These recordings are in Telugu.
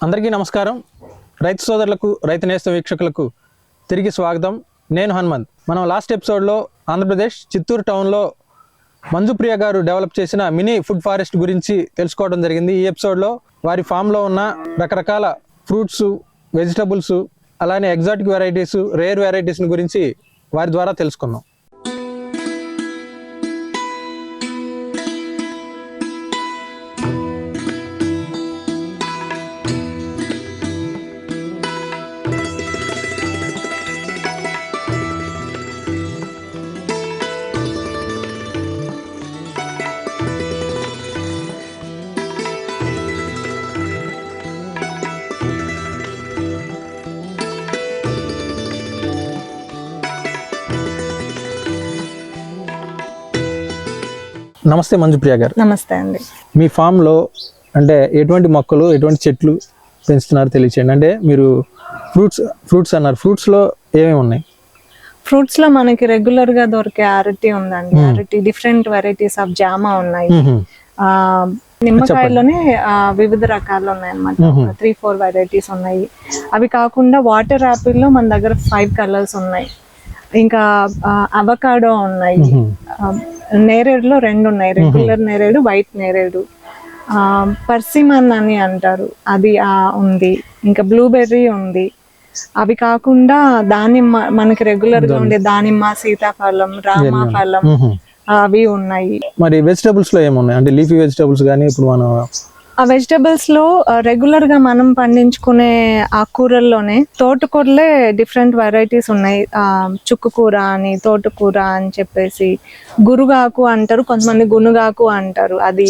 అందరికీ నమస్కారం. రైతు సోదరులకు, రైతు నేస్త వీక్షకులకు తిరిగి స్వాగతం. నేను హనుమంత్. మనం లాస్ట్ ఎపిసోడ్లో ఆంధ్రప్రదేశ్ చిత్తూరు టౌన్లో మంజుప్రియ గారు డెవలప్ చేసిన మినీ ఫుడ్ ఫారెస్ట్ గురించి తెలుసుకోవడం జరిగింది. ఈ ఎపిసోడ్లో వారి ఫామ్లో ఉన్న రకరకాల ఫ్రూట్స్, వెజిటబుల్స్, అలానే ఎగ్జాటిక్ వెరైటీస్, రేర్ వెరైటీస్ గురించి వారి ద్వారా తెలుసుకుందాం. నమస్తే మంజుప్రియ గారు. నమస్తే అండి. మీ ఫామ్లో అంటే ఎటువంటి మొక్కలు, ఎటువంటి చెట్లు పెంచుతున్నారో తెలియచేయండి. అంటే మీరు ఫ్రూట్స్ అన్నారు, ఫ్రూట్స్లో ఏమేమి ఉన్నాయి? ఫ్రూట్స్లో మనకి రెగ్యులర్గా దొరికే అరటి ఉందండి. అరటి, డిఫరెంట్ వెరైటీస్ ఆఫ్ జామా ఉన్నాయి. నిమ్మకాయలోనే వివిధ రకాలు ఉన్నాయి అన్నమాట. 3-4 వెరైటీస్ ఉన్నాయి. అవి కాకుండా వాటర్ యాపిల్లో మన దగ్గర 5 కలర్స్ ఉన్నాయి. ఇంకా అవకాడో ఉన్నాయి. నేరేడులో 2 ఉన్నాయి, రెగ్యులర్ నేరేడు, వైట్ నేరేడు. పర్సిమన్ అని అంటారు, అది ఉంది. ఇంకా బ్లూబెర్రీ ఉంది. అవి కాకుండా దానిమ్మ, మనకి రెగ్యులర్ గా ఉండే దానిమ్మ, సీతాఫలం, రామాఫలం, అవి ఉన్నాయి. మరి వెజిటబుల్స్ లో ఏమున్నాయి? అంటే లీఫీ వెజిటబుల్స్ కానీ ఇప్పుడు మనం ఆ వెజిటబుల్స్ లో రెగ్యులర్ గా మనం పండించుకునే ఆకుకూరల్లోనే తోటకూరలే డిఫరెంట్ వెరైటీస్ ఉన్నాయి. చుక్కకూర అని, తోటకూర అని చెప్పేసి, గురుగాకు అంటారు, కొంతమంది గునుగాకు అంటారు. అది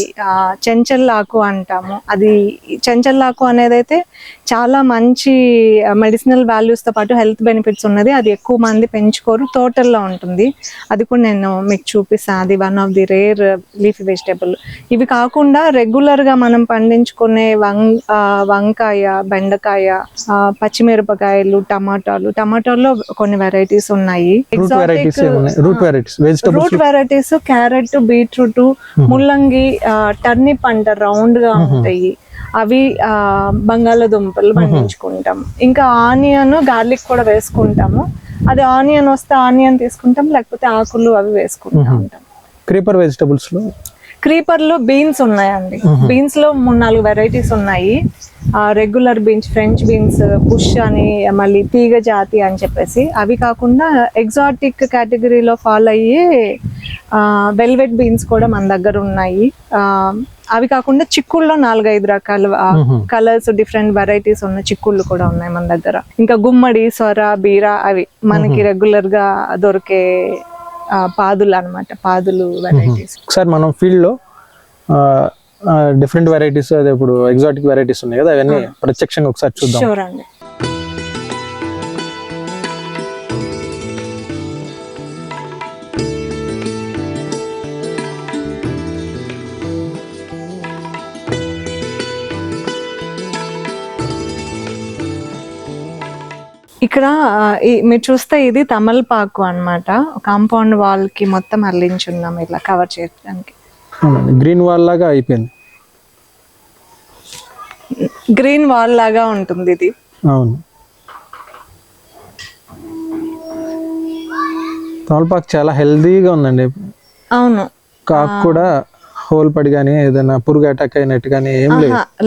చెంచల్లాకు అంటాము. అది చెంచల్లాకు అనేది అయితే చాలా మంచి మెడిసినల్ వాల్యూస్ తో పాటు హెల్త్ బెనిఫిట్స్ ఉన్నది. అది ఎక్కువ మంది పెంచుకోరు, తోటల్లో ఉంటుంది. అది కూడా నేను మీకు చూపిస్తాను. అది one of the rare leafy vegetable. ఇవి కాకుండా రెగ్యులర్ గా మనం పండించుకునే వంకాయ, బెండకాయ, పచ్చిమిరపకాయలు, టమాటాల్లో కొన్ని వెరైటీస్ ఉన్నాయి. రూట్ వెరైటీస్ క్యారెట్, బీట్రూట్, ముల్లంగి, టర్నిప్ అంటారు, రౌండ్ గా ఉంటాయి. అవి బంగాళదుంపలు పండించుకుంటాం. ఇంకా ఆనియన్, గార్లిక్ కూడా వేసుకుంటాము. అది ఆనియన్ వస్తే ఆనియన్ తీసుకుంటాం, లేకపోతే ఆకులు అవి వేసుకుంటా ఉంటాం. క్రీపర్ వెజిటబుల్స్ లో క్రీపర్ లో బీన్స్ ఉన్నాయండి. బీన్స్ లో 3-4 వెరైటీస్ ఉన్నాయి. Regular beans, French beans, bush అని, మళ్ళీ తీగ జాతి అని చెప్పేసి. అవి కాకుండా ఎగ్జాటిక్ కేటగిరీలో ఫాలో అయ్యే వెల్వెట్ బీన్స్ కూడా మన దగ్గర ఉన్నాయి. అవి కాకుండా చిక్కుల్లో 4-5 రకాల కలర్స్, డిఫరెంట్ వెరైటీస్ ఉన్న చిక్కుళ్ళు కూడా ఉన్నాయి మన దగ్గర. ఇంకా గుమ్మడి, సొర, బీర, అవి మనకి రెగ్యులర్ గా దొరికే పాదులు అన్నమాట. పాదులు వెరైటీస్. ఒకసారి మనం ఫీల్డ్ లో డిఫరెంట్ వెరైటీస్, అదే ఇప్పుడు ఎగ్జాటిక్ వెరైటీస్ ఉన్నాయి కదా, అవన్నీ ప్రత్యక్షంగా ఒకసారి చూద్దాం. షూర్ అండి. ఇక్కడ మీరు చూస్తే ఇది తమలపాకు అన్నమాట. కాంపౌండ్ వాల్ కి మొత్తం అల్లించున్నాం ఇలా కవర్ చేయడానికి. గ్రీన్ వాల్ లాగా అయిపోయింది. గ్రీన్ వాల్ లాగా ఉంటుంది ఇది. అవును, తమలపాకు చాలా హెల్దీగా ఉందండి. అవును, కాకు కూడా హోల్ పడి కానీ ఏదైనా పురుగు అటాక్ అయినట్టు కానీ ఏం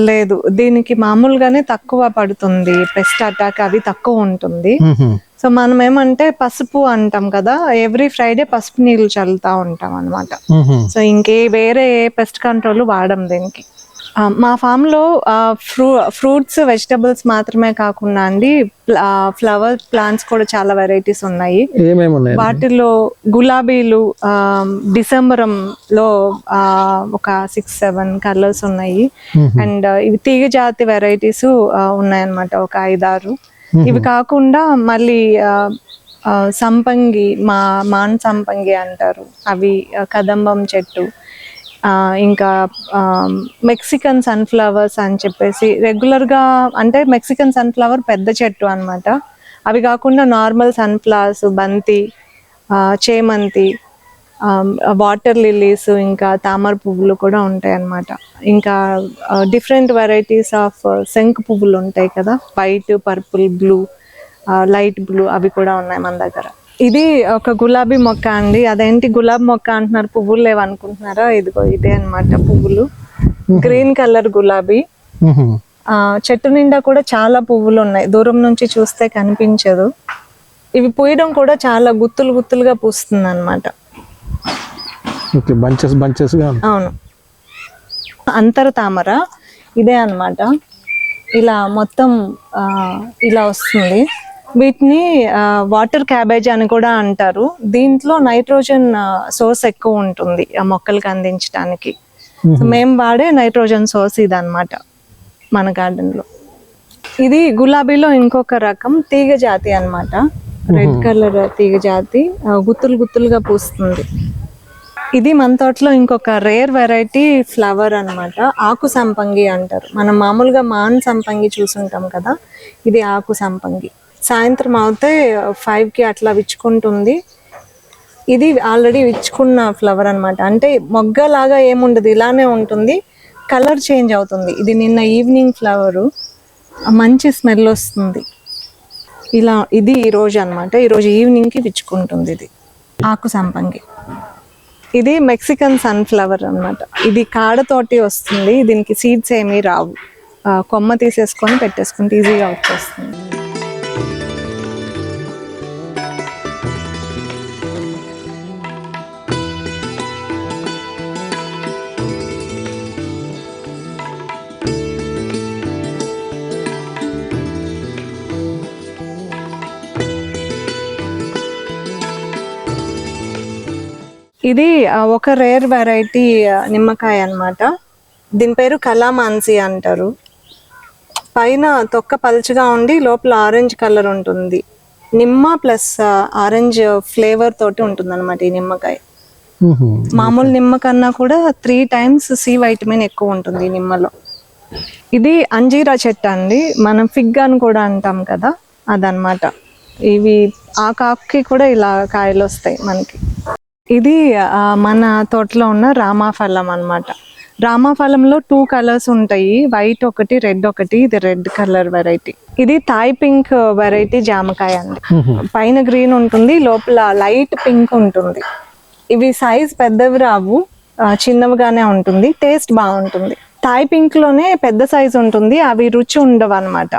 లేదు. దీనికి మామూలుగానే తక్కువ పడుతుంది, పెస్ట్ అటాక్ అవి తక్కువ ఉంటుంది. సో మనం ఏమంటే పసుపు అంటాం కదా, ఎవ్రీ ఫ్రైడే పసుపు నీళ్ళు చల్లుతా ఉంటాం అన్నమాట. సో వేరే పెస్ట్ కంట్రోల్ వాడడం దీనికి. మా ఫామ్ లో ఫ్రూట్స్, వెజిటబుల్స్ మాత్రమే కాకుండా అండి, ఫ్లవర్ ప్లాంట్స్ కూడా చాలా వెరైటీస్ ఉన్నాయి. వాటిలో గులాబీలు, డిసెంబరం లో ఒక 6-7 కలర్స్ ఉన్నాయి. అండ్ ఇవి తీగ జాతి వెరైటీస్ ఉన్నాయన్నమాట, ఒక 5-6. ఇవి కాకుండా మళ్ళీ సంపంగి, మాన్ సంపంగి అంటారు, అవి కదంబం చెట్టు. ఇంకా మెక్సికన్ సన్ఫ్లవర్స్ అని చెప్పేసి రెగ్యులర్గా, అంటే మెక్సికన్ సన్ఫ్లవర్ పెద్ద చెట్టు అనమాట. అవి కాకుండా నార్మల్ సన్ఫ్లవర్స్, బంతి, చేమంతి, వాటర్ లిల్లీస్, ఇంకా తామర పువ్వులు కూడా ఉంటాయి అన్నమాట. ఇంకా డిఫరెంట్ వెరైటీస్ ఆఫ్ శంఖ పువ్వులు ఉంటాయి కదా, white, purple, blue, light blue, అవి కూడా ఉన్నాయి మన దగ్గర. ఇది ఒక గులాబీ మొక్క అండి. అదేంటి గులాబీ మొక్క అంటున్నారు, పువ్వులు లేవనుకుంటున్నారా? ఇదిగో ఇదే అన్నమాట పువ్వులు. గ్రీన్ కలర్ గులాబీ. చెట్టు నిండా కూడా చాలా పువ్వులు ఉన్నాయి, దూరం నుంచి చూస్తే కనిపించదు. ఇవి పూయడం కూడా చాలా గుత్తులు గుత్తులుగా పూస్తుంది అన్నమాట. అవును, అంతర తామర ఇదే అన్నమాట. ఇలా మొత్తం ఇలా వస్తుంది. వీటిని వాటర్ క్యాబేజ్ అని కూడా అంటారు. దీంట్లో నైట్రోజన్ సోర్స్ ఎక్కువ ఉంటుంది ఆ మొక్కలకి అందించడానికి. మేము వాడే నైట్రోజన్ సోర్స్ ఇది అన్నమాట మన గార్డెన్ లో. ఇది గులాబీలో ఇంకొక రకం తీగ జాతి అన్నమాట. రెడ్ కలర్ తీగ జాతి, గుత్తులు గుత్తులుగా పూస్తుంది. ఇది మన తోటలో ఇంకొక రేర్ వెరైటీ ఫ్లవర్ అన్నమాట. ఆకు సంపంగి అంటారు. మనం మామూలుగా మాన్ సంపంగి చూసుంటాం కదా, ఇది ఆకు సంపంగి. సాయంత్రం అవుతే 5కి అట్లా విచ్చుకుంటుంది. ఇది ఆల్రెడీ విచ్చుకున్న ఫ్లవర్ అన్నమాట. అంటే మొగ్గలాగా ఏముండదు, ఇలానే ఉంటుంది, కలర్ చేంజ్ అవుతుంది. ఇది నిన్న ఈవినింగ్ ఫ్లవరు, మంచి స్మెల్ వస్తుంది. ఇలా ఇది ఈరోజు అన్నమాట, ఈరోజు ఈవినింగ్కి విచ్చుకుంటుంది. ఇది ఆకు సంపంగి. ఇది మెక్సికన్ సన్ఫ్లవర్ అన్నమాట. ఇది కాడతోటి వస్తుంది, దీనికి సీడ్స్ ఏమీ రావు. కొమ్మ తీసేసుకొని పెట్టేసుకుంటే ఈజీగా వచ్చేస్తుంది. ఇది ఒక రేర్ వెరైటీ నిమ్మకాయ అన్నమాట. దీని పేరు కలామాన్సి అంటారు. పైన తొక్క పలుచగా ఉండి లోపల ఆరెంజ్ కలర్ ఉంటుంది. నిమ్మ ప్లస్ ఆరెంజ్ ఫ్లేవర్ తోటి ఉంటుంది అన్నమాట ఈ నిమ్మకాయ. మామూలు నిమ్మ కన్నా కూడా 3 times సి వైటమిన్ ఎక్కువ ఉంటుంది ఈ నిమ్మలో. ఇది అంజీరా చెట్టు అండి, మనం ఫిగ్ అని కూడా అంటాం కదా, అదనమాట. ఇవి ఆ కాకుకి కూడా ఇలా కాయలు వస్తాయి మనకి. ఇది మన తోటలో ఉన్న రామాఫలం అన్నమాట. రామాఫలంలో 2 కలర్స్ ఉంటాయి, వైట్ ఒకటి, రెడ్ ఒకటి. ఇది రెడ్ కలర్ వెరైటీ. ఇది థాయ్ పింక్ వెరైటీ జామకాయ అండి. పైన గ్రీన్ ఉంటుంది, లోపల లైట్ పింక్ ఉంటుంది. ఇవి సైజ్ పెద్దవి రావు, చిన్నవిగానే ఉంటుంది, టేస్ట్ బాగుంటుంది. థాయ్ పింక్ లోనే పెద్ద సైజ్ ఉంటుంది, అవి రుచి ఉండవు అన్నమాట.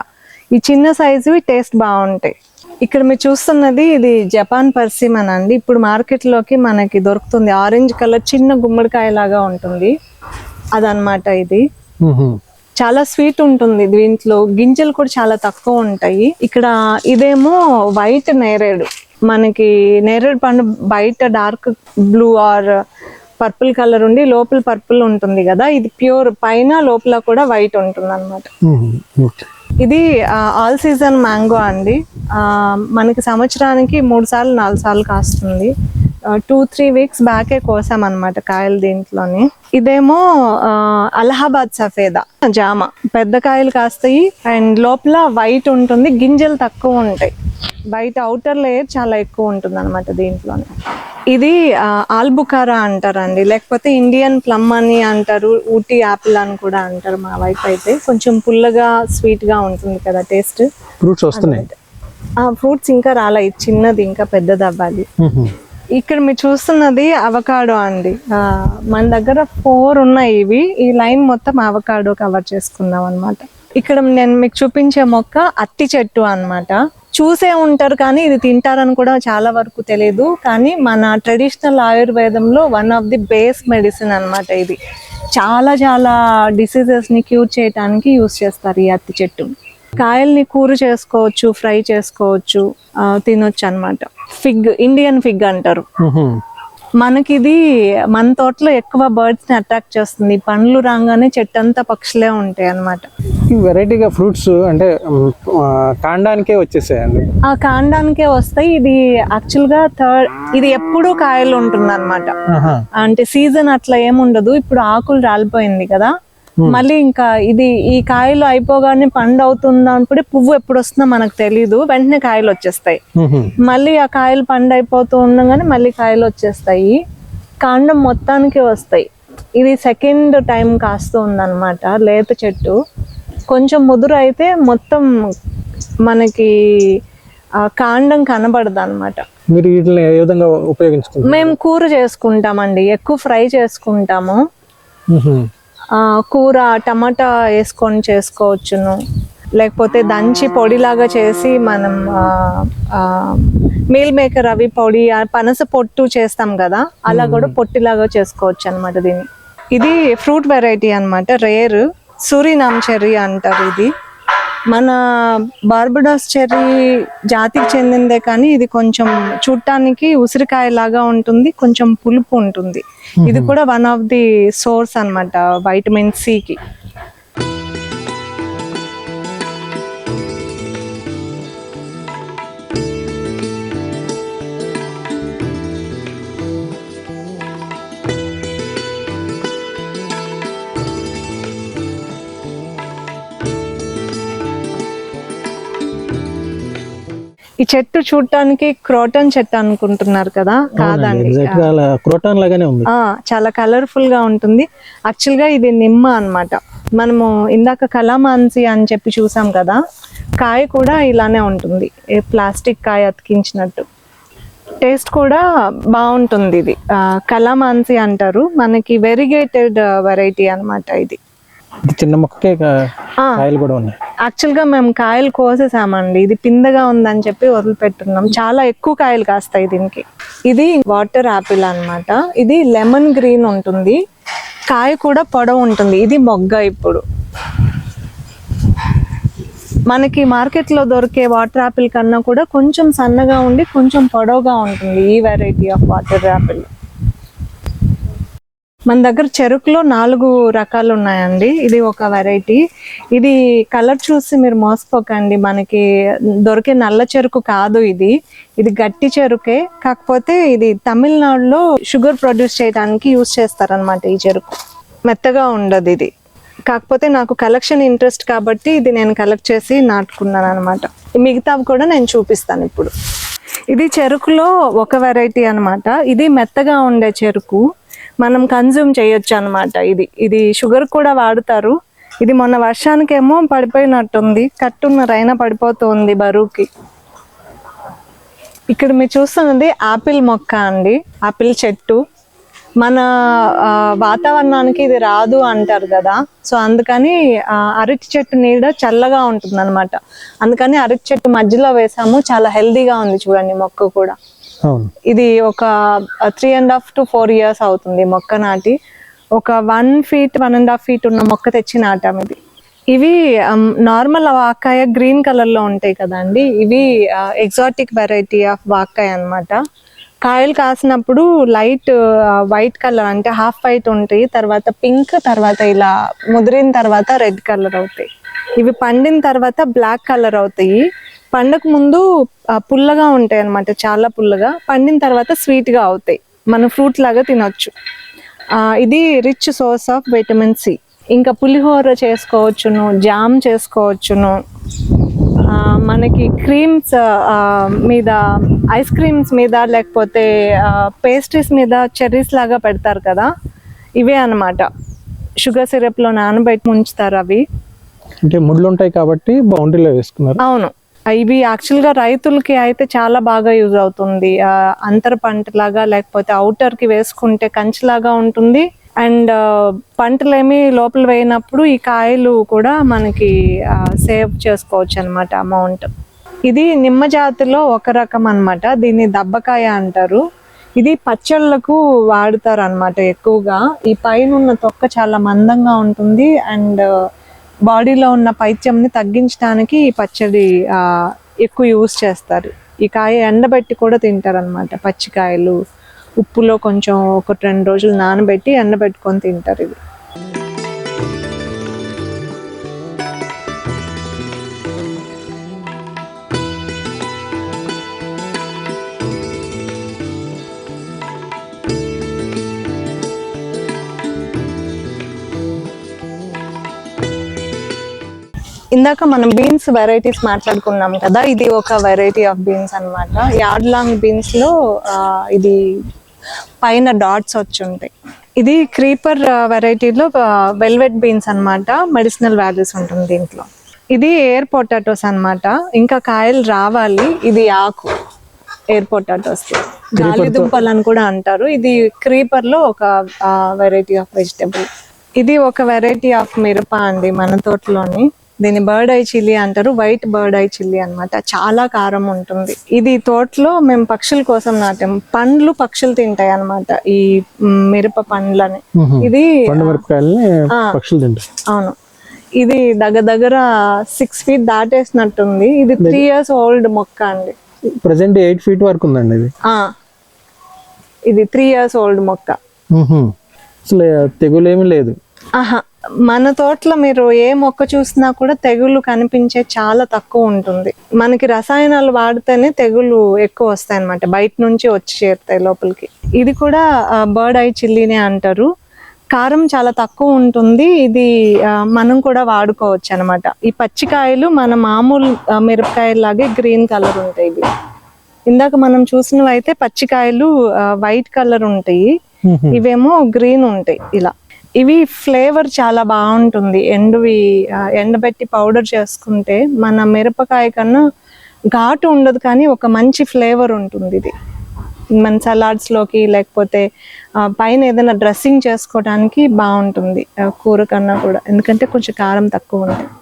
ఈ చిన్న సైజువి టేస్ట్ బాగుంటాయి. ఇక్కడ మీరు చూస్తున్నది ఇది జపాన్ పర్సిమన్ అండి. ఇప్పుడు మార్కెట్లోకి మనకి దొరుకుతుంది, ఆరెంజ్ కలర్ చిన్న గుమ్మడికాయ లాగా ఉంటుంది అదనమాట. ఇది చాలా స్వీట్ ఉంటుంది, దీంట్లో గింజలు కూడా చాలా తక్కువ ఉంటాయి. ఇక్కడ ఇదేమో వైట్ నేరేడు. మనకి నేరేడు పండు బయట dark blue or purple colour ఉండి లోపల పర్పుల్ ఉంటుంది కదా, ఇది ప్యూర్, పైన లోపల కూడా వైట్ ఉంటుంది అన్నమాట. ఇది ఆల్ సీజన్ మ్యాంగో అండి. మనకి సంవత్సరానికి 3 సార్లు 4 సార్లు కాస్తుంది. 2-3 weeks బ్యాకే కోసాం అనమాట కాయలు దీంట్లోని. ఇదేమో అలహాబాద్ సఫేదా జామ, పెద్ద కాయలు కాస్తాయి అండ్ లోపల వైట్ ఉంటుంది, గింజలు తక్కువ ఉంటాయి, బయట అవుటర్ లేయర్ చాలా ఎక్కువ ఉంటుంది అనమాట దీంట్లోనే. ఇది ఆల్బుకారా అంటారండి, లేకపోతే ఇండియన్ ప్లమ్ అని అంటారు, ఊటీ యాపిల్ అని కూడా అంటారు మా వైపు అయితే. కొంచెం పుల్లగా స్వీట్ గా ఉంటుంది కదా టేస్ట్. ఫ్రూట్స్ వస్తున్నాయి, ఫ్రూట్స్ ఇంకా రాలే, చిన్నది ఇంకా పెద్దది అవ్వాలి. ఇక్కడ మీరు చూస్తున్నది అవకాడో అండి. మన దగ్గర 4 ఉన్నాయి ఇవి. ఈ లైన్ మొత్తం అవకాడో కవర్ చేసుకున్నాం అన్నమాట. ఇక్కడ నేను మీకు చూపించే మొక్క అత్తి చెట్టు అన్నమాట. చూసే ఉంటారు కానీ ఇది తింటారని కూడా చాలా వరకు తెలియదు. కానీ మన ట్రెడిషనల్ ఆయుర్వేదంలో one of the base medicine అన్నమాట. ఇది చాలా చాలా డిసీజెస్ ని క్యూర్ చేయడానికి యూస్ చేస్తారు ఈ అత్తి చెట్టు. కాయల్ని కూర చేసుకోవచ్చు, ఫ్రై చేసుకోవచ్చు, తినొచ్చు అన్నమాట. ఫిగ్, ఇండియన్ ఫిగ్ అంటారు. మనకి ఇది మన తోటలో ఎక్కువ బర్డ్స్ ని అట్రాక్ట్ చేస్తుంది. పండ్లు రాగానే చెట్టు అంతా పక్షులే ఉంటాయి అన్నమాట. వెరైటీగా ఫ్రూట్స్ అంటే కాండానికే వచ్చేసాయండి. ఆ కాండానికే వస్తాయి. ఇది యాక్చువల్ గా ఇది ఎప్పుడూ కాయలు ఉంటుంది అనమాట. అంటే సీజన్ అట్లా ఏముండదు. ఇప్పుడు ఆకులు రాలిపోయింది కదా, మళ్ళీ ఇంకా ఇది ఈ కాయలు అయిపోగానే పండు అవుతుందా అన్నప్పుడు పువ్వు ఎప్పుడు వస్తుందో మనకు తెలీదు, వెంటనే కాయలు వచ్చేస్తాయి. మళ్ళీ ఆ కాయలు పండు అయిపోతూ ఉండగానే మళ్ళీ కాయలు వచ్చేస్తాయి. కాండం మొత్తానికి వస్తాయి. ఇది సెకండ్ టైం కాస్తుంది అనమాట. లేత చెట్టు కొంచెం ముదురు అయితే మొత్తం మనకి కాండం కనబడదు అనమాట. మీరు వీటిని ఏ విధంగా ఉపయోగించుకుంటారు? మేము కూర చేసుకుంటామండి, ఎక్కువ ఫ్రై చేసుకుంటాము. కూర టమాటా వేసుకొని చేసుకోవచ్చును, లేకపోతే దంచి పొడిలాగా చేసి మనం మీల్ మేకర్ అవి పొడి పనస పొట్టు చేస్తాం కదా, అలా కూడా పొట్టిలాగా చేసుకోవచ్చు అనమాట దీన్ని. ఇది ఫ్రూట్ వెరైటీ అనమాట, రేర్ సూరినామ్ చెర్రీ అంటారు. ఇది మన బార్బడాస్ చెర్రీ జాతికి చెందిందే, కానీ ఇది కొంచెం చూడటానికి ఉసిరికాయ లాగా ఉంటుంది, కొంచెం పులుపు ఉంటుంది. ఇది కూడా వన్ ఆఫ్ ది సోర్స్ అన్నమాట వైటమిన్ సికి. ఈ చెట్టు చూడటానికి క్రోటన్ చెట్టు అనుకుంటున్నారు కదా, కాదండి, క్రోటాన్ లాగానే ఉంది. చాలా కలర్ఫుల్ గా ఉంటుంది. యాక్చువల్ గా ఇది నిమ్మ అన్నమాట. మనము ఇందాక కలామాన్సి అని చెప్పి చూసాం కదా, కాయ కూడా ఇలానే ఉంటుంది, ప్లాస్టిక్ కాయ అతికించినట్టు. టేస్ట్ కూడా బాగుంటుంది. ఇది కలామాన్సి అంటారు, మనకి వెరిగేటెడ్ వెరైటీ అన్నమాట. ఇది చిన్న మొక్కకే కాయలు కూడా ఉన్నాయి. యాక్చువల్ గా మేము కాయలు కోసేసామండి, ఇది పిందగా ఉందని చెప్పి వదిలిపెట్టున్నాం. చాలా ఎక్కువ కాయలు కాస్తాయి దీనికి. ఇది వాటర్ యాపిల్ అన్నమాట. ఇది లెమన్ గ్రీన్ ఉంటుంది, కాయ కూడా పొడవు ఉంటుంది. ఇది మొగ్గ. ఇప్పుడు మనకి మార్కెట్ లో దొరికే వాటర్ యాపిల్ కన్నా కూడా కొంచెం సన్నగా ఉండి కొంచెం పొడవుగా ఉంటుంది ఈ వెరైటీ ఆఫ్ వాటర్ యాపిల్. మన దగ్గర చెరుకులో 4 రకాలు ఉన్నాయండి. ఇది ఒక వెరైటీ. ఇది కలర్ చూసి మీరు మోసపోకండి, మనకి దొరికే నల్ల చెరుకు కాదు ఇది. ఇది గట్టి చెరుకే, కాకపోతే ఇది తమిళనాడులో షుగర్ ప్రొడ్యూస్ చేయడానికి యూజ్ చేస్తారనమాట. ఈ చెరుకు మెత్తగా ఉండదు ఇది, కాకపోతే నాకు కలెక్షన్ ఇంట్రెస్ట్ కాబట్టి ఇది నేను కలెక్ట్ చేసి నాటుకున్నాను అనమాట. మిగతావి కూడా నేను చూపిస్తాను ఇప్పుడు. ఇది చెరుకులో ఒక వెరైటీ అనమాట. ఇది మెత్తగా ఉండే చెరుకు, మనం కన్జ్యూమ్ చేయొచ్చు అనమాట. ఇది షుగర్ కూడా వాడతారు. ఇది మొన్న వర్షానికేమో పడిపోయినట్టుంది, కట్టున్నరైనా పడిపోతుంది బరువుకి. ఇక్కడ మీరు చూస్తున్నది ఆపిల్ మొక్క అండి, ఆపిల్ చెట్టు. మన వాతావరణానికి ఇది రాదు అంటారు కదా, సో అందుకని అరటి చెట్టు నీడ చల్లగా ఉంటుంది అనమాట. అందుకని అరటి చెట్టు మధ్యలో వేసాము. చాలా హెల్దీగా ఉంది చూడండి మొక్క కూడా. ఇది ఒక 3.5 to 4 years అవుతుంది మొక్క నాటి. ఒక 1 feet 1.5 feet ఉన్న మొక్క తెచ్చి నాటాం. ఇవి నార్మల్ వాకాయ గ్రీన్ కలర్ లో ఉంటాయి కదండి, ఇవి ఎగ్జాటిక్ వెరైటీ ఆఫ్ వాకాయ అన్నమాట. కాయలు కాసినప్పుడు లైట్ వైట్ కలర్, అంటే హాఫ్ వైట్ ఉంటాయి, తర్వాత పింక్, తర్వాత ఇలా ముదిరిన తర్వాత రెడ్ కలర్ అవుతాయి. ఇవి పండిన తర్వాత బ్లాక్ కలర్ అవుతాయి. పండక ముందు పుల్లగా ఉంటాయి అన్నమాట, చాలా పుల్లగా. పండిన తర్వాత స్వీట్ గా అవుతాయి, మనం ఫ్రూట్ లాగా తినొచ్చు. ఇది rich source of vitamin C. ఇంకా పులిహోర చేసుకోవచ్చును, జామ్ చేసుకోవచ్చును. మనకి క్రీమ్స్ మీద, ఐస్ క్రీమ్స్ మీద, లేకపోతే పేస్ట్రీస్ మీద చెర్రీస్ లాగా పెడతారు కదా, ఇవే అన్నమాట. షుగర్ సిరప్ లో నానబెట్టి ఉంచుతారు. అవి అంటే ముళ్ళు ఉంటాయి కాబట్టి బౌండరీలో వేసుకున్నారు. అవును, ఇవి యాక్చువల్ గా రైతులకి అయితే చాలా బాగా యూజ్ అవుతుంది. అంతర పంట లాగా, లేకపోతే అవుటర్ కి వేసుకుంటే కంచిలాగా ఉంటుంది. అండ్ పంటలేమి లోపల వేయినప్పుడు ఈ కాయలు కూడా మనకి సేవ్ చేసుకోవచ్చు అనమాట అమౌంట్. ఇది నిమ్మ జాతిలో ఒక రకం అన్నమాట, దీన్ని దబ్బకాయ అంటారు. ఇది పచ్చళ్ళకు వాడుతారు అనమాట ఎక్కువగా. ఈ పైన ఉన్న తొక్క చాలా మందంగా ఉంటుంది, అండ్ బాడీలో ఉన్న పైత్యంని తగ్గించడానికి ఈ పచ్చడి ఎక్కువ యూజ్ చేస్తారు. ఈ కాయ ఎండబెట్టి కూడా తింటారు అనమాట. పచ్చికాయలు ఉప్పులో కొంచెం 1-2 రోజులు నానబెట్టి ఎండబెట్టుకొని తింటారు ఇవి. ఇందాక మనం బీన్స్ వెరైటీస్ మాట్లాడుకున్నాం కదా, ఇది ఒక వెరైటీ ఆఫ్ బీన్స్ అన్నమాట. యార్డ్ లాంగ్ బీన్స్ లో ఇది పైన డాట్స్ వచ్చి ఉంటాయి. ఇది క్రీపర్ వెరైటీలో వెల్వెట్ బీన్స్ అన్నమాట. మెడిసినల్ వాల్యూస్ ఉంటుంది దీంట్లో. ఇది ఎయిర్ పొటాటోస్ అన్నమాట. ఇంకా కాయలు రావాలి. ఇది ఆకు ఎయిర్ పొటాటోస్, గాలి దుంపలు అని కూడా అంటారు. ఇది క్రీపర్ లో ఒక వెరైటీ ఆఫ్ వెజిటబుల్. ఇది ఒక వెరైటీ ఆఫ్ మిరప అండి మన తోటలోని. దీన్ని బర్డ్ ఐ చిల్లీ అంటారు. వైట్ బర్డ్ ఐ చిల్లీ అన్నమాట. చాలా కారం ఉంటుంది. ఇది తోటలో మేము పక్షుల కోసం నాటాం. పండ్లు పక్షులు తింటాయి అన్నమాట, ఈ మిరప పండ్లని. ఇది పక్షులు తింటాయి. అవును. ఇది దగ్గర 6 feet దాటేసినట్టుంది. ఇది 3 years ఓల్డ్ మొక్క అండి. ప్రెసెంట్ 8 feet వరకు ఉందండి ఇది. ఇది 3 years ఓల్డ్ మొక్క. అసలు తెగులు ఏమీ లేదు. ఆహా, మన తోటలో మీరు ఏ మొక్క చూసినా కూడా తెగులు కనిపించే చాలా తక్కువ ఉంటుంది. మనకి రసాయనాలు వాడితేనే తెగులు ఎక్కువ వస్తాయి అన్నమాట, బయట నుంచి వచ్చి చేరుతాయి లోపలికి. ఇది కూడా బర్డ్ ఐ చిల్లీనే అంటారు. కారం చాలా తక్కువ ఉంటుంది. ఇది మనం కూడా వాడుకోవచ్చు అనమాట. ఈ పచ్చికాయలు మన మామూలు మిరపకాయలాగే గ్రీన్ కలర్ ఉంటాయి. ఇవి ఇందాక మనం చూసినవి అయితే పచ్చికాయలు వైట్ కలర్ ఉంటాయి, ఇవేమో గ్రీన్ ఉంటాయి ఇలా. ఇవి ఫ్లేవర్ చాలా బాగుంటుంది. ఎండబెట్టి పౌడర్ చేసుకుంటే మన మిరపకాయ కన్నా ఘాటు ఉండదు, కానీ ఒక మంచి ఫ్లేవర్ ఉంటుంది. ఇది మన సలాడ్స్ లోకి లేకపోతే పైన ఏదైనా డ్రెస్సింగ్ చేసుకోవడానికి బాగుంటుంది కూర కన్నా కూడా, ఎందుకంటే కొంచెం కారం తక్కువ ఉంటుంది.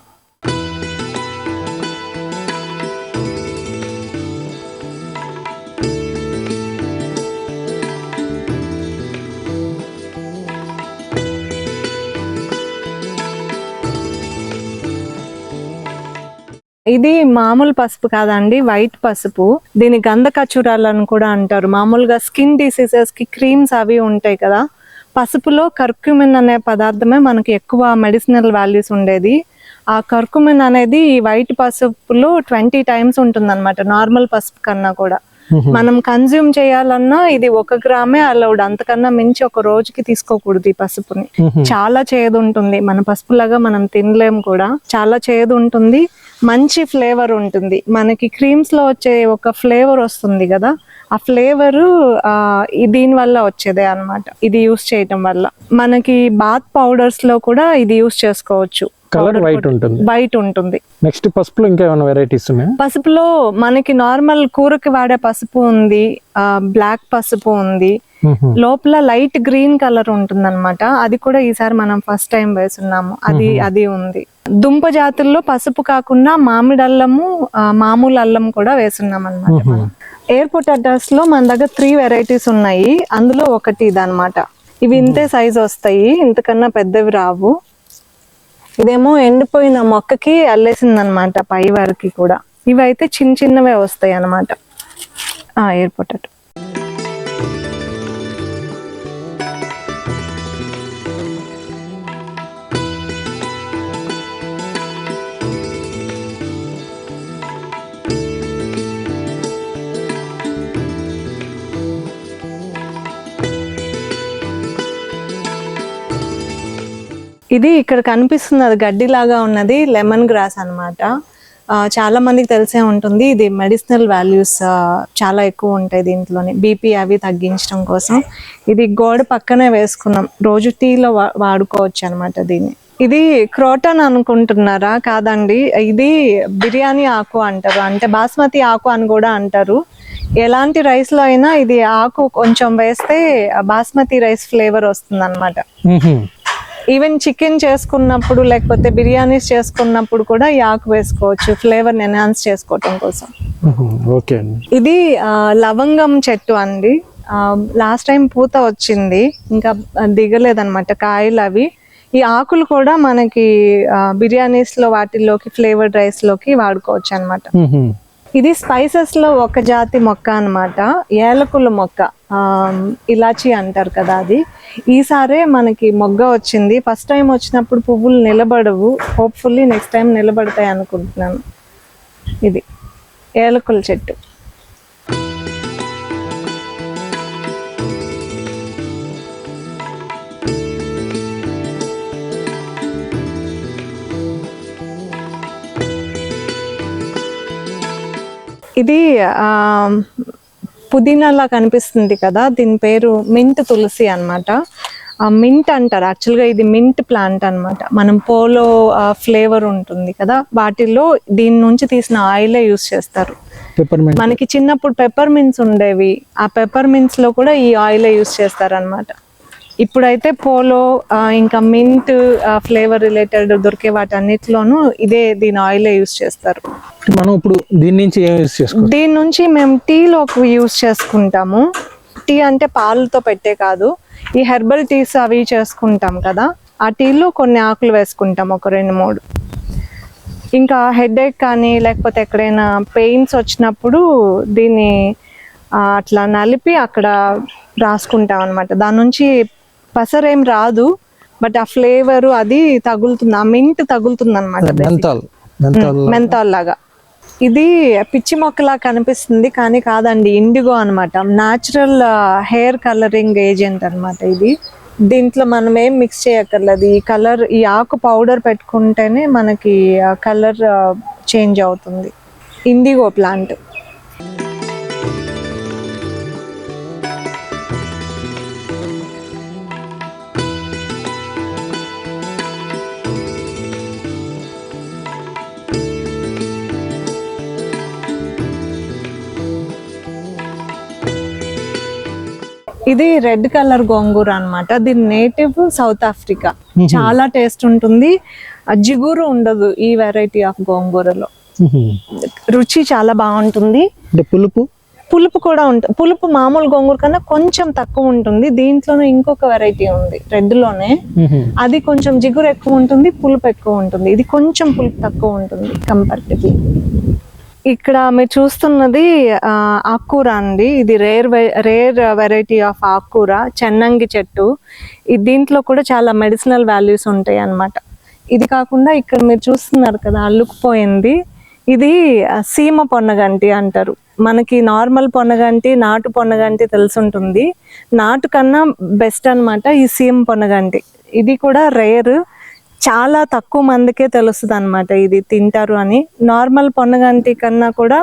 ఇది మామూలు పసుపు కాదండి, వైట్ పసుపు. దీని గంధ కచూరాలను కూడా అంటారు. మామూలుగా స్కిన్ డిసీజెస్ కి క్రీమ్స్ అవి ఉంటాయి కదా, పసుపులో కర్క్యూమిన్ అనే పదార్థమే మనకి ఎక్కువ మెడిసినల్ వాల్యూస్ ఉండేది. ఆ కర్క్యూమిన్ అనేది ఈ వైట్ పసుపులో 20 times ఉంటుంది అనమాట, నార్మల్ పసుపు కన్నా కూడా. మనం కన్జ్యూమ్ చేయాలన్నా ఇది 1 గ్రామే అలౌడ్, అంతకన్నా మించి ఒక రోజుకి తీసుకోకూడదు ఈ పసుపుని. చాలా చేదు ఉంటుంది, మన పసుపులాగా మనం తినలేం కూడా. చాలా చేదు ఉంటుంది, మంచి ఫ్లేవర్ ఉంటుంది. మనకి క్రీమ్స్ లో వచ్చే ఒక ఫ్లేవర్ వస్తుంది కదా, ఆ ఫ్లేవర్ దీని వల్ల వచ్చేదే అన్నమాట. ఇది యూస్ చేయటం వల్ల మనకి బాత్ పౌడర్స్ లో కూడా ఇది యూస్ చేసుకోవచ్చు. కలర్ వైట్ ఉంటుంది. నెక్స్ట్ పసుపులో ఇంకా ఏమైనా వెరైటీస్ ఉన్నాయా? పసుపులో మనకి నార్మల్ కూరకి వాడే పసుపు ఉంది, బ్లాక్ పసుపు ఉంది, లోపల లైట్ గ్రీన్ కలర్ ఉంటుంది అనమాట. అది కూడా ఈసారి మనం ఫస్ట్ టైం వేస్తున్నాము. అది ఉంది. దుంప జాతుల్లో పసుపు కాకుండా మామిడి అల్లము, మామూలు అల్లం కూడా వేస్తున్నాం అనమాట. ఎయిర్ పొటాటోస్ లో మన దగ్గర 3 varieties ఉన్నాయి. అందులో ఒకటి ఇదనమాట. ఇవి ఇంతే సైజ్ వస్తాయి, ఇంతకన్నా పెద్దవి రావు. ఇదేమో ఎండిపోయిన మొక్కకి అల్లేసింది అనమాట పై వరకు కూడా. ఇవి అయితే చిన్నవే వస్తాయి అనమాట ఎయిర్ పొటాటో. ఇది ఇక్కడ కనిపిస్తున్నది గడ్డిలాగా ఉన్నది లెమన్ గ్రాస్ అన్నమాట. చాలా మందికి తెలిసే ఉంటుంది. ఇది మెడిసినల్ వాల్యూస్ చాలా ఎక్కువ ఉంటాయి దీంట్లోనే, బీపీ అవి తగ్గించడం కోసం. ఇది గోడ పక్కనే వేసుకున్నాం, రోజు టీలో వాడుకోవచ్చు అనమాట దీన్ని. ఇది క్రోటన్ అనుకుంటున్నారా? కాదండి, ఇది బిర్యానీ ఆకు అంటారు, అంటే బాస్మతి ఆకు అని కూడా అంటారు. ఎలాంటి రైస్ లో అయినా ఇది ఆకు కొంచెం వేస్తే బాస్మతి రైస్ ఫ్లేవర్ వస్తుంది అనమాట. ఈవెన్ చికెన్ చేసుకున్నప్పుడు లేకపోతే బిర్యానీస్ చేసుకున్నప్పుడు కూడా ఈ ఆకు వేసుకోవచ్చు, ఫ్లేవర్ ఎన్హాన్స్ చేసుకోవటం కోసం. ఇది లవంగం చెట్టు అండి. లాస్ట్ టైం పూత వచ్చింది, ఇంకా దిగలేదన్నమాట కాయలు అవి. ఈ ఆకులు కూడా మనకి బిర్యానీస్ లో వాటిల్లోకి ఫ్లేవర్డ్ రైస్ లోకి వాడుకోవచ్చు అనమాట. ఇది స్పైసెస్ లో ఒక జాతి మొక్క అన్నమాట, ఏలకుల మొక్క, ఇలాచి అంటారు కదా అది. ఈసారే మనకి మొగ్గ వచ్చింది. ఫస్ట్ టైం వచ్చినప్పుడు పువ్వులు నిలబడవు, హోప్ఫుల్లీ నెక్స్ట్ టైం నిలబడతాయి అనుకుంటున్నాను. ఇది ఏలకుల చెట్టు. ఇది పుదీనాలా కనిపిస్తుంది కదా, దీని పేరు మింట్ తులసి అన్నమాట. మింట్ అంటారు యాక్చువల్గా, ఇది మింట్ ప్లాంట్ అన్నమాట. మనం పోలో ఫ్లేవర్ ఉంటుంది కదా, వాటిల్లో దీని నుంచి తీసిన ఆయిలే యూస్ చేస్తారు. పెప్పర్మెంట్. మనకి చిన్నప్పుడు పెప్పర్మింట్స్ ఉండేవి, ఆ పెప్పర్మింట్స్ లో కూడా ఈ ఆయిలే యూస్ చేస్తారు అనమాట. ఇప్పుడైతే పోలో ఇంకా మింట్ ఫ్లేవర్ రిలేటెడ్ దొరికే వాటన్నిటిలోనూ దీని ఆయిలే యూస్ చేస్తారు. మనం ఇప్పుడు దీని నుంచి ఏం యూస్ చేసుకోవాలి? దీని నుంచి మేము టీలోకి యూస్ చేసుకుంటాము. టీ అంటే పాలతో పెట్టే కాదు, ఈ హెర్బల్ టీస్ అవి చేసుకుంటాం కదా, ఆ టీలో కొన్ని ఆకులు వేసుకుంటాం, ఒక 2-3. ఇంకా హెడేక్ కానీ లేకపోతే ఎక్కడైనా పెయిన్స్ వచ్చినప్పుడు దీన్ని అట్లా నలిపి అక్కడ రాసుకుంటాం అనమాట. దాని నుంచి పసరేం రాదు, బట్ ఆ ఫ్లేవరు అది తగులుతుంది, ఆ మింట్ తగులుతుంది అనమాట. మెంతాల్ లాగా. ఇది పిచ్చి మొక్కలా కనిపిస్తుంది కానీ కాదండి, ఇండిగో అనమాట. న్యాచురల్ హెయిర్ కలరింగ్ ఏజెంట్ అనమాట ఇది. దీంట్లో మనం ఏం మిక్స్ చేయక్కర్లేదు. ఈ కలర్, ఈ ఆకు పౌడర్ పెట్టుకుంటేనే మనకి కలర్ చేంజ్ అవుతుంది. IndiGo plant. ఇది రెడ్ కలర్ గోంగూర అన్నమాట. దీని నేటివ్ సౌత్ ఆఫ్రికా. చాలా టేస్ట్ ఉంటుంది, జిగురు ఉండదు ఈ వెరైటీ ఆఫ్ గోంగూరలో. రుచి చాలా బాగుంటుంది. పులుపు కూడా ఉంటుంది. పులుపు మామూలు గోంగూర కన్నా కొంచెం తక్కువ ఉంటుంది. దీంట్లోనే ఇంకొక వెరైటీ ఉంది రెడ్ లోనే, అది కొంచెం జిగురు ఎక్కువ ఉంటుంది, పులుపు ఎక్కువ ఉంటుంది. ఇది కొంచెం పులుపు తక్కువ ఉంటుంది కంపారిటివ్లీ. ఇక్కడ మీరు చూస్తున్నది ఆకుకూర అండి. ఇది రేర్ వెరైటీ ఆఫ్ ఆకుకూర, చెన్నంగి చెట్టు. దీంట్లో కూడా చాలా మెడిసినల్ వాల్యూస్ ఉంటాయి అన్నమాట. ఇది కాకుండా ఇక్కడ మీరు చూస్తున్నారు కదా అల్లుకుపోయింది, ఇది సీమ పొన్నగంటి అంటారు. మనకి నార్మల్ పొన్నగంటి, నాటు పొన్నగంటి తెలుసుంటుంది. నాటు కన్నా బెస్ట్ అన్నమాట ఈ సీమ పొన్నగంటి. ఇది కూడా రేర్, చాలా తక్కువ మందికే తెలుస్తుంది అనమాట ఇది తింటారు అని. నార్మల్ పొన్నగంటి కన్నా కూడా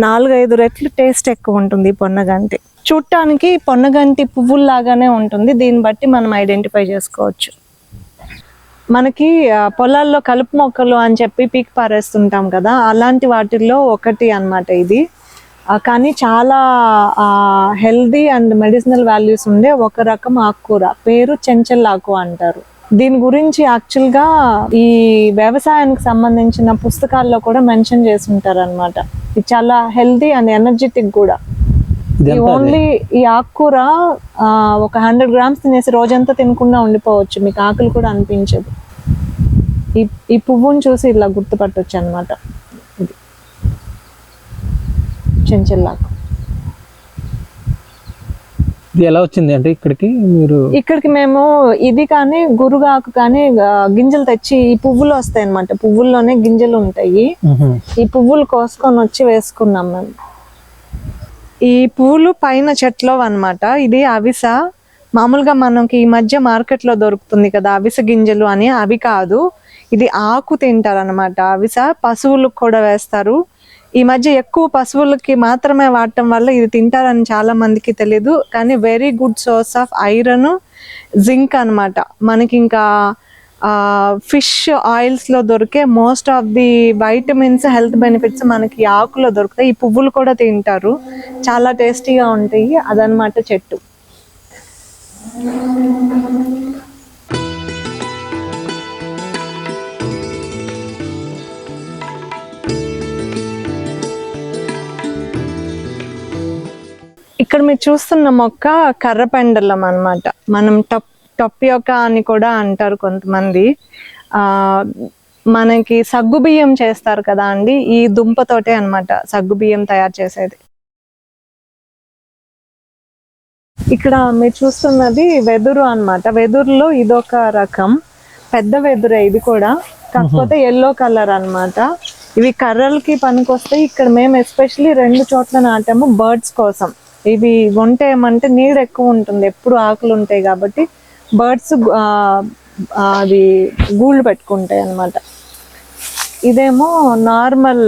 4-5 రెట్లు టేస్ట్ ఎక్కువ ఉంటుంది ఈ పొన్నగంటి. చూడటానికి పొన్నగంటి పువ్వుల్లాగానే ఉంటుంది, దీన్ని బట్టి మనం ఐడెంటిఫై చేసుకోవచ్చు. మనకి పొలాల్లో కలుపు మొక్కలు అని చెప్పి పీక్ పారేస్తుంటాం కదా, అలాంటి వాటిల్లో ఒకటి అన్నమాట ఇది. కానీ చాలా హెల్దీ అండ్ మెడిసినల్ వాల్యూస్ ఉండే ఒక రకం ఆకుకూర, పేరు చెంచల్లాకు అంటారు. దీని గురించి యాక్చువల్గా ఈ వ్యవసాయానికి సంబంధించిన పుస్తకాల్లో కూడా మెన్షన్ చేసి ఉంటారు అనమాట. ఇది చాలా హెల్దీ అండ్ ఎనర్జెటిక్ కూడా. ఓన్లీ ఈ ఆకుకూర ఒక 100 గ్రామ్స్ తినేసి రోజంతా తినకుండా ఉండిపోవచ్చు, మీకు ఆకలి కూడా అనిపించదు. ఈ పువ్వుని చూసి ఇలా గుర్తుపట్టవచ్చు అనమాట. ఇది చెంచల్లాకు. ఇది ఎలా వచ్చింది అంటే ఇక్కడికి మేము ఇది కానీ గురుగాకు కానీ గింజలు తెచ్చి ఈ పువ్వులు వస్తాయి అనమాట. పువ్వుల్లోనే గింజలు ఉంటాయి, ఈ పువ్వులు కోసుకొని వచ్చి వేసుకున్నాం మేము. ఈ పువ్వులు పైన చెట్లో అన్నమాట. ఇది అవిస. మామూలుగా మనకి ఈ మధ్య మార్కెట్లో దొరుకుతుంది కదా అవిస గింజలు అని, అవి కాదు, ఇది ఆకు తింటారు అనమాట. అవిస పశువులకు కూడా వేస్తారు. ఈ మధ్య ఎక్కువ పశువులకి మాత్రమే వాడటం వల్ల ఇది తింటారని చాలా మందికి తెలీదు, కానీ very good source of iron, zinc అనమాట. మనకి ఇంకా ఫిష్ ఆయిల్స్ లో దొరికే most of the vitamins, health benefits మనకి ఆకులో దొరుకుతాయి. ఈ పువ్వులు కూడా తింటారు, చాలా టేస్టీగా ఉంటాయి. అదనమాట చెట్టు. ఇక్కడ మీరు చూస్తున్న మొక్క కర్రపెండలం అన్నమాట. మనం టొప్పియోక అని కూడా అంటారు కొంతమంది. మనకి సగ్గు బియ్యం చేస్తారు కదా అండి, ఈ దుంపతోటే అన్నమాట సగ్గు బియ్యం తయారు చేసేది. ఇక్కడ మీరు చూస్తున్నది వెదురు అన్నమాట. వెదురులో ఇదొక రకం, పెద్ద వెదురే ఇది కూడా, కాకపోతే ఎల్లో కలర్ అన్నమాట. ఇవి కర్రలకి పనికొస్తాయి. ఇక్కడ మేము ఎస్పెషల్లీ 2 చోట్ల నాటాము బర్డ్స్ కోసం. ఇవి వంటేయమంటే నీడ ఎక్కువ ఉంటుంది, ఎప్పుడు ఆకులు ఉంటాయి కాబట్టి బర్డ్స్ అది గూళ్ళు పెట్టుకుంటాయి అన్నమాట. ఇదేమో నార్మల్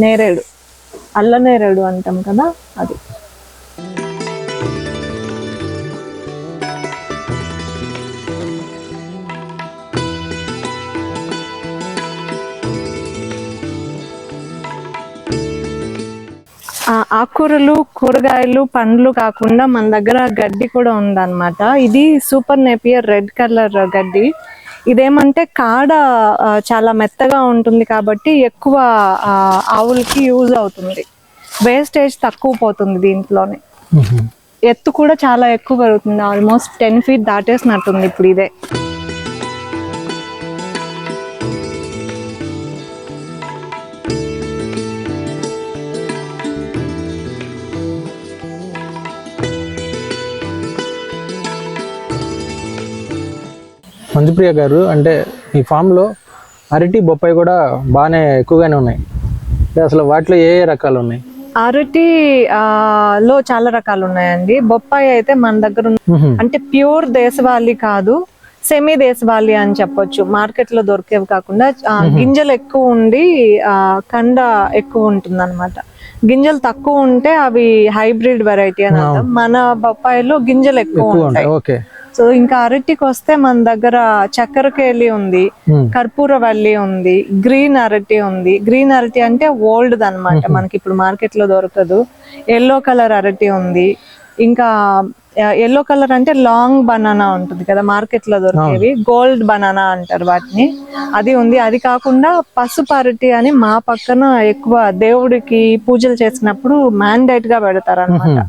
నేరేడు, అల్ల నేరేడు అంటాం కదా అది. ఆకుకూరలు, కూరగాయలు, పండ్లు కాకుండా మన దగ్గర గడ్డి కూడా ఉందన్నమాట. ఇది సూపర్ నేపియర్ రెడ్ కలర్ గడ్డి. ఇదేమంటే కాడ చాలా మెత్తగా ఉంటుంది కాబట్టి ఎక్కువ ఆవులకి యూజ్ అవుతుంది. వేస్టేజ్ తక్కువ పోతుంది దీంట్లోనే. ఎత్తు కూడా చాలా ఎక్కువ పెరుగుతుంది, ఆల్మోస్ట్ 10 feet దాటేసినట్టుంది ఇప్పుడు ఇదే. మంజుప్రియ గారు, అంటే ఈ ఫామ్లో అరటి, బొప్పాయి కూడా బాగానే ఎక్కువగానే ఉన్నాయి. అసలు వాటిలో ఏ ఏ రకాలు ఉన్నాయి? అరటి లో చాలా రకాలు ఉన్నాయండి. బొప్పాయి అయితే మన దగ్గర అంటే ప్యూర్ దేశవాళీ కాదు, సెమీ దేశవాళీ అని చెప్పొచ్చు. మార్కెట్ లో దొరికేవి కాకుండా గింజలు ఎక్కువ ఉండి కండ ఎక్కువ ఉంటుంది అనమాట. గింజలు తక్కువ ఉంటే అవి హైబ్రిడ్ వెరైటీ అని అర్థం. మన బొప్పాయిలో గింజలు ఎక్కువ ఉంటాయి. సో ఇంకా అరటికి వస్తే మన దగ్గర చక్కెరకేళి ఉంది, కర్పూరవల్లి ఉంది, గ్రీన్ అరటి ఉంది. గ్రీన్ అరటి అంటే ఓల్డ్ అన్నమాట, మనకి ఇప్పుడు మార్కెట్ లో దొరకదు. ఎల్లో కలర్ అరటి ఉంది. ఇంకా ఎల్లో కలర్ అంటే లాంగ్ బనానా ఉంటుంది కదా మార్కెట్ లో దొరికేవి, గోల్డ్ బనానా అంటారు వాటిని, అది ఉంది. అది కాకుండా పసుపు అరటి అని మా పక్కన ఎక్కువ దేవుడికి పూజలు చేసినప్పుడు మ్యాండేట్ గా పెడతారు అనమాట.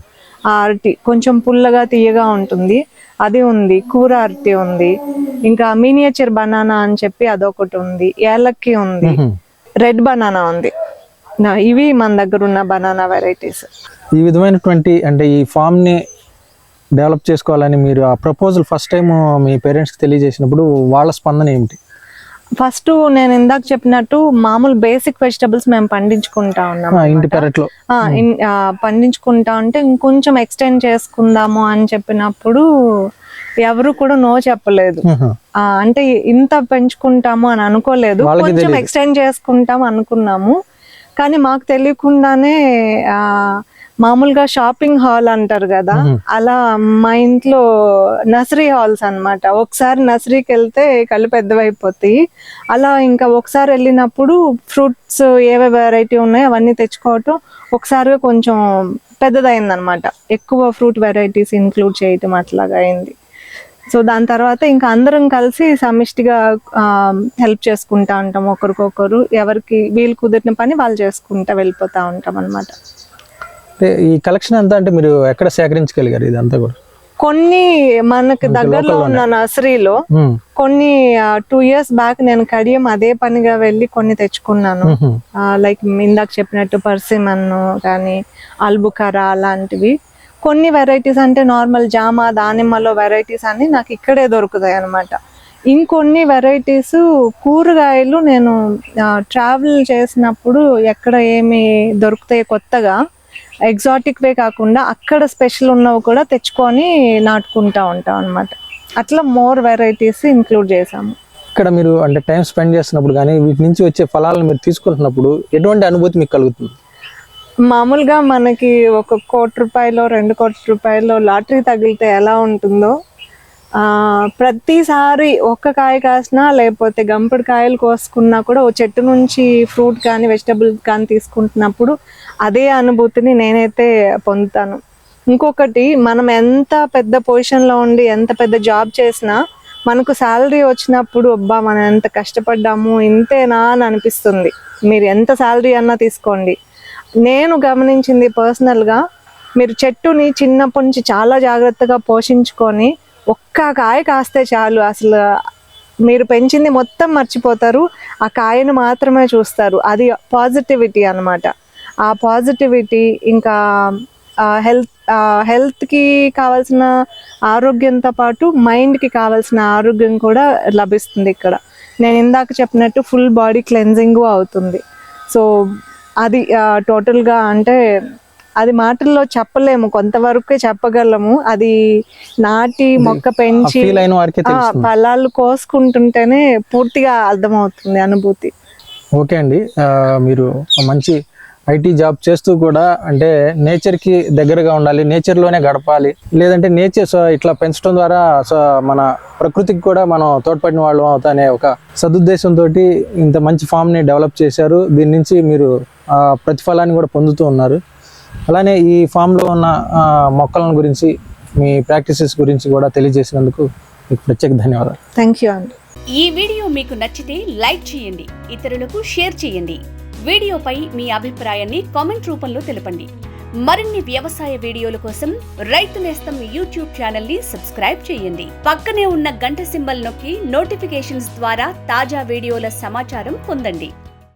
ఆ అరటి కొంచెం పుల్లగా తీయగా ఉంటుంది, అది ఉంది. కూర అరటి ఉంది. ఇంకా మినియేచర్ బనానా అని చెప్పి అదొకటి ఉంది. ఏలక్కి ఉంది. రెడ్ బనానా ఉంది. ఇవి మన దగ్గర ఉన్న బనానా వెరైటీస్. ఈ విధమైనటువంటి అంటే ఈ ఫామ్ ని డెవలప్ చేసుకోవాలని మీరు ఆ ప్రపోజల్ ఫస్ట్ టైం మీ పేరెంట్స్ కి తెలియజేసినప్పుడు వాళ్ళ స్పందన ఏమిటి? ఫస్ట్ నేను ఇందాక చెప్పినట్టు మామూలు బేసిక్ వెజిటబుల్స్ మేము పండించుకుంటా ఉన్నాం ఇంటి పెరట్లో. పండించుకుంటా ఉంటే ఇంకొంచెం ఎక్స్టెండ్ చేసుకుందాము అని చెప్పినప్పుడు ఎవరు కూడా నో చెప్పలేదు. అంటే ఇంత పెంచుకుంటాము అని అనుకోలేదు, కొంచెం ఎక్స్టెండ్ చేసుకుంటాం అనుకున్నాము. కానీ మాకు తెలియకుండానే మామూలుగా షాపింగ్ హాల్ అంటారు కదా, అలా మా ఇంట్లో నర్సరీ హాల్స్ అన్నమాట. ఒకసారి నర్సరీకి వెళ్తే కళ్ళు పెద్దవైపోతాయి. అలా ఇంకా ఒకసారి వెళ్ళినప్పుడు ఫ్రూట్స్ ఏవే వెరైటీ ఉన్నాయో అవన్నీ తెచ్చుకోవటం ఒకసారిగా కొంచెం పెద్దదైంది అనమాట. ఎక్కువ ఫ్రూట్ వెరైటీస్ ఇంక్లూడ్ చేయటం అట్లాగా అయింది. సో దాని తర్వాత ఇంకా అందరం కలిసి సమిష్టిగా హెల్ప్ చేసుకుంటా ఉంటాం ఒకరికొకరు. ఎవరికి వీలు కుదిరిన పని వాళ్ళు చేసుకుంటా వెళ్ళిపోతా ఉంటాం అనమాట. ఈ కలెక్షన్ అంతా అంటే మీరు ఎక్కడ సేకరించగలిగారు ఇదంతా కూడా? కొన్ని మనకు దగ్గరలో ఉన్న నర్సరీలో, కొన్ని 2 years బ్యాక్ నేను కడియం అదే పనిగా వెళ్ళి కొన్ని తెచ్చుకున్నాను. లైక్ ఇందాక చెప్పినట్టు పర్సిమన్ కానీ అల్బుకరా అలాంటివి. కొన్ని వెరైటీస్ అంటే నార్మల్ జామ, దానిమ్మలో వెరైటీస్ అన్ని నాకు ఇక్కడే దొరుకుతాయి అనమాట. ఇంకొన్ని వెరైటీస్ కూరగాయలు నేను ట్రావెల్ చేసినప్పుడు ఎక్కడ ఏమి దొరుకుతాయి కొత్తగా, ఎగ్జాటిక్ వే కాకుండా అక్కడ స్పెషల్ ఉన్నవి కూడా తెచ్చుకొని నాటుకుంటా ఉంటాం అనమాట. అట్లా మోర్ వెరైటీస్ ఇంక్లూడ్ చేసాము. ఇక్కడ మీరు అంటే టైం స్పెండ్ చేస్తున్నప్పుడు కానీ వీటి నుంచి వచ్చే ఫలాలను మీరు తీసుకుంటున్నప్పుడు ఎటువంటి అనుభూతి మీకు కలుగుతుంది? మామూలుగా మనకి 1 కోటి రూపాయలు 2 కోట్ల రూపాయలు లాటరీ తగిలితే ఎలా ఉంటుందో, ప్రతిసారి ఒక్క కాయ కాసినా లేకపోతే గంపడి కాయలు కోసుకున్నా కూడా ఓ చెట్టు నుంచి ఫ్రూట్ కానీ వెజిటబుల్ కానీ తీసుకుంటున్నప్పుడు అదే అనుభూతిని నేనైతే పొందుతాను. ఇంకొకటి, మనం ఎంత పెద్ద పొజిషన్లో ఉండి ఎంత పెద్ద జాబ్ చేసినా మనకు శాలరీ వచ్చినప్పుడు అబ్బా మనం ఎంత కష్టపడ్డాము ఇంతేనా అని అనిపిస్తుంది. మీరు ఎంత శాలరీ అన్నా తీసుకోండి. నేను గమనించింది పర్సనల్గా, మీరు చెట్టుని చిన్నప్పటి నుంచి చాలా జాగ్రత్తగా పోషించుకొని ఒక్క కాయ కాస్తే చాలు, అసలు మీరు పెంచింది మొత్తం మర్చిపోతారు, ఆ కాయను మాత్రమే చూస్తారు. అది పాజిటివిటీ అన్నమాట. ఆ పాజిటివిటీ ఇంకా హెల్త్కి కావాల్సిన ఆరోగ్యంతో పాటు మైండ్కి కావాల్సిన ఆరోగ్యం కూడా లభిస్తుంది ఇక్కడ. నేను ఇందాక చెప్పినట్టు ఫుల్ బాడీ క్లెన్జింగ్ అవుతుంది. సో అది టోటల్గా అంటే అది మాటల్లో చెప్పలేము, కొంతవరకే చెప్పగలము. అది నాటి మొక్క పెంచి ఫలాలు కోసుకుంటుంటేనే పూర్తిగా అర్థమవుతుంది అనుభూతి. ఓకే అండి, మీరు మంచి ఐటీ జాబ్ చేస్తూ కూడా అంటే నేచర్కి దగ్గరగా ఉండాలి, నేచర్లోనే గడపాలి, లేదంటే నేచర్ ఇట్లా పెంచడం ద్వారా మన ప్రకృతికి కూడా మనం తోడ్పడిన వాళ్ళం అవుతా అనే ఒక సదుద్దేశంతో ఇంత మంచి ఫామ్ని డెవలప్ చేశారు. దీని నుంచి మీరు ప్రతిఫలాన్ని కూడా పొందుతూ ఉన్నారు. అలానే ఈ ఫామ్లో ఉన్న మొక్కలను గురించి మీ ప్రాక్టీసెస్ గురించి కూడా తెలియజేసినందుకు మీకు ప్రత్యేక ధన్యవాదాలు. థ్యాంక్ యూ అండి. ఈ వీడియో మీకు నచ్చితే లైక్ చేయండి, ఇతరులకు షేర్ చేయండి. వీడియోపై మీ అభిప్రాయాన్ని కామెంట్ రూపంలో తెలపండి. మరిన్ని వ్యవసాయ వీడియోల కోసం రైతు నేస్తం యూట్యూబ్ ఛానల్ ని సబ్స్క్రైబ్ చేయండి. పక్కనే ఉన్న గంట సింబల్ నొక్కి నోటిఫికేషన్స్ ద్వారా తాజా వీడియోల సమాచారం పొందండి.